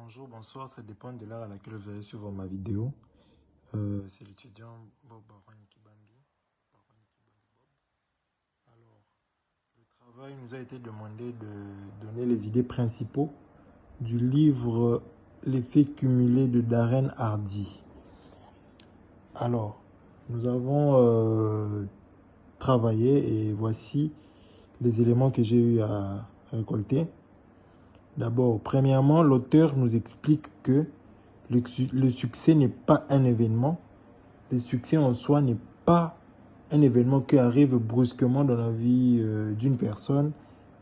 Bonjour, bonsoir, ça dépend de l'heure à laquelle vous allez suivre ma vidéo. C'est l'étudiant Bob Barwani Kibambi. Alors, le travail nous a été demandé de donner les idées principaux du livre L'effet cumulé de Darren Hardy. Alors, nous avons travaillé et voici les éléments que j'ai eu à récolter. D'abord, premièrement, l'auteur nous explique que le succès n'est pas un événement. Le succès en soi n'est pas un événement qui arrive brusquement dans la vie d'une personne,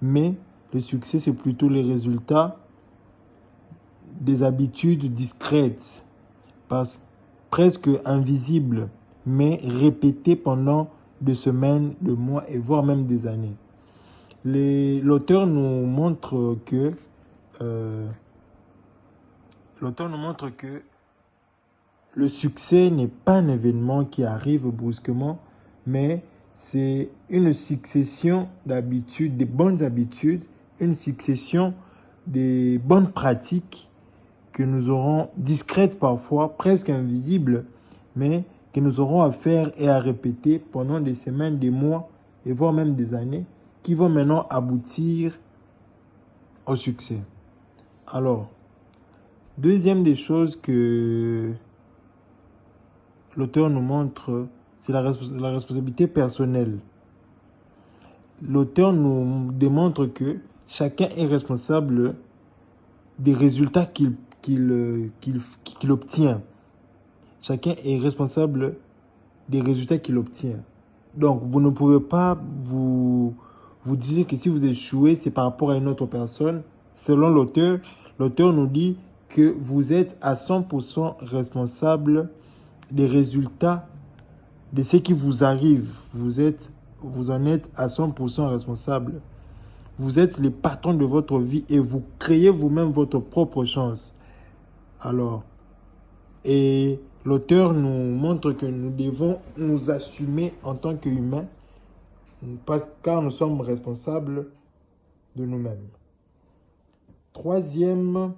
mais le succès, c'est plutôt les résultats des habitudes discrètes, presque invisibles, mais répétées pendant des semaines, des mois et voire même des années. L'auteur nous montre que le succès n'est pas un événement qui arrive brusquement, mais c'est une succession d'habitudes, des bonnes habitudes, une succession des bonnes pratiques que nous aurons, discrètes parfois, presque invisibles, mais que nous aurons à faire et à répéter pendant des semaines, des mois et voire même des années, qui vont maintenant aboutir au succès. Alors, deuxième des choses que l'auteur nous montre, c'est la responsabilité personnelle. L'auteur nous démontre que chacun est responsable des résultats qu'il obtient. Chacun est responsable des résultats qu'il obtient. Donc, vous ne pouvez pas vous dire que si vous échouez, c'est par rapport à une autre personne. Selon l'auteur nous dit que vous êtes à 100% responsable des résultats de ce qui vous arrive. Vous en êtes à 100% responsable. Vous êtes le patron de votre vie et vous créez vous-même votre propre chance. Alors, et l'auteur nous montre que nous devons nous assumer en tant qu'humains, car nous sommes responsables de nous-mêmes. Troisième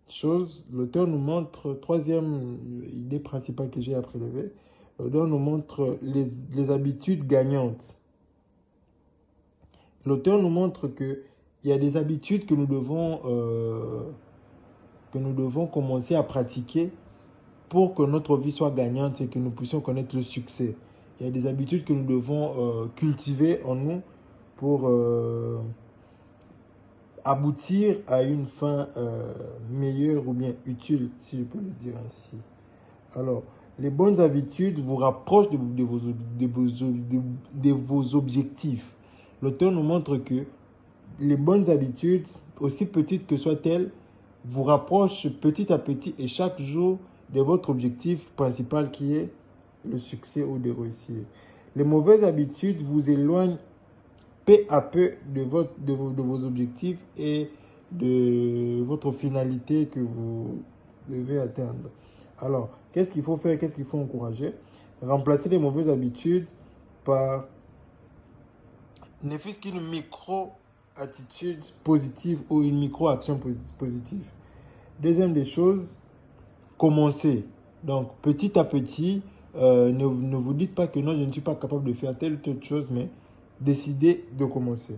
chose, l'auteur nous montre, troisième idée principale que j'ai à prélever, l'auteur nous montre les habitudes gagnantes. L'auteur nous montre qu'il y a des habitudes que nous devons commencer à pratiquer pour que notre vie soit gagnante et que nous puissions connaître le succès. Il y a des habitudes que nous devons cultiver en nous pour aboutir à une fin meilleure ou bien utile, si je peux le dire ainsi. Alors, les bonnes habitudes vous rapprochent de vos objectifs. L'auteur nous montre que les bonnes habitudes, aussi petites que soient-elles, vous rapprochent petit à petit et chaque jour de votre objectif principal qui est le succès ou de réussir. Les mauvaises habitudes vous éloignent peu à peu de vos objectifs et de votre finalité que vous devez atteindre. Alors, qu'est-ce qu'il faut faire? Qu'est-ce qu'il faut encourager? Remplacer les mauvaises habitudes par ne fût-ce qu'une micro-attitude positive ou une micro-action positive. Deuxième des choses, commencer. Donc, petit à petit, ne vous dites pas que non, je ne suis pas capable de faire telle ou telle chose, mais décidez de commencer.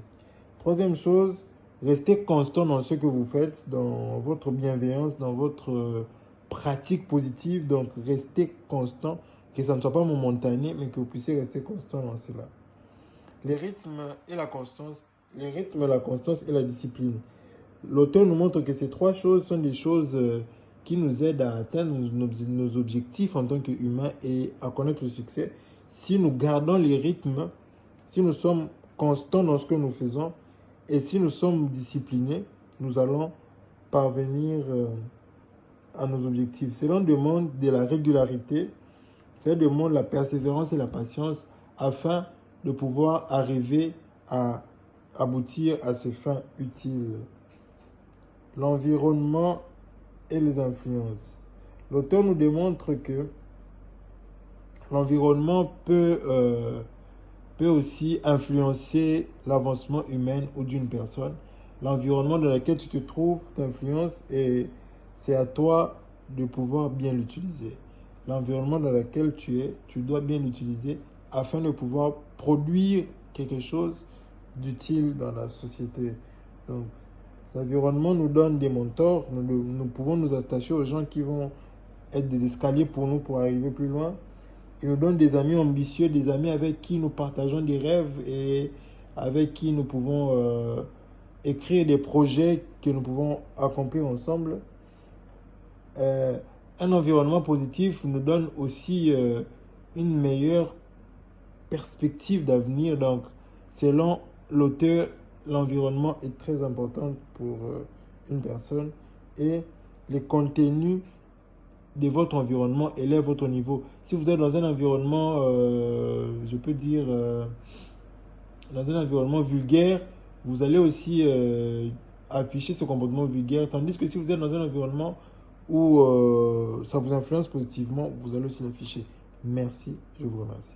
Troisième chose, restez constant dans ce que vous faites, dans votre bienveillance, dans votre pratique positive. Donc, restez constant, que ça ne soit pas momentané, mais que vous puissiez rester constant dans cela. Les rythmes et la constance et la discipline. L'auteur nous montre que ces trois choses sont des choses qui nous aident à atteindre nos objectifs en tant qu'humains et à connaître le succès. Si nous gardons les rythmes, si nous sommes constants dans ce que nous faisons et si nous sommes disciplinés, nous allons parvenir à nos objectifs. Cela demande de la régularité, cela demande la persévérance et la patience afin de pouvoir arriver à aboutir à ces fins utiles. L'environnement et les influences. L'auteur nous démontre que l'environnement peut aussi influencer l'avancement humain ou d'une personne. L'environnement dans lequel tu te trouves t'influence et c'est à toi de pouvoir bien l'utiliser. L'environnement dans lequel tu es, tu dois bien l'utiliser afin de pouvoir produire quelque chose d'utile dans la société. Donc, l'environnement nous donne des mentors, nous pouvons nous attacher aux gens qui vont être des escaliers pour nous pour arriver plus loin. Il nous donne des amis ambitieux, des amis avec qui nous partageons des rêves et avec qui nous pouvons écrire des projets que nous pouvons accomplir ensemble. Euh, un environnement positif nous donne aussi une meilleure perspective d'avenir. Donc, selon l'auteur, l'environnement est très important pour une personne et les contenus de votre environnement élèvent votre niveau. Si vous êtes dans un environnement, je peux dire, dans un environnement vulgaire, vous allez aussi afficher ce comportement vulgaire. Tandis que si vous êtes dans un environnement où ça vous influence positivement, vous allez aussi l'afficher. Merci, je vous remercie.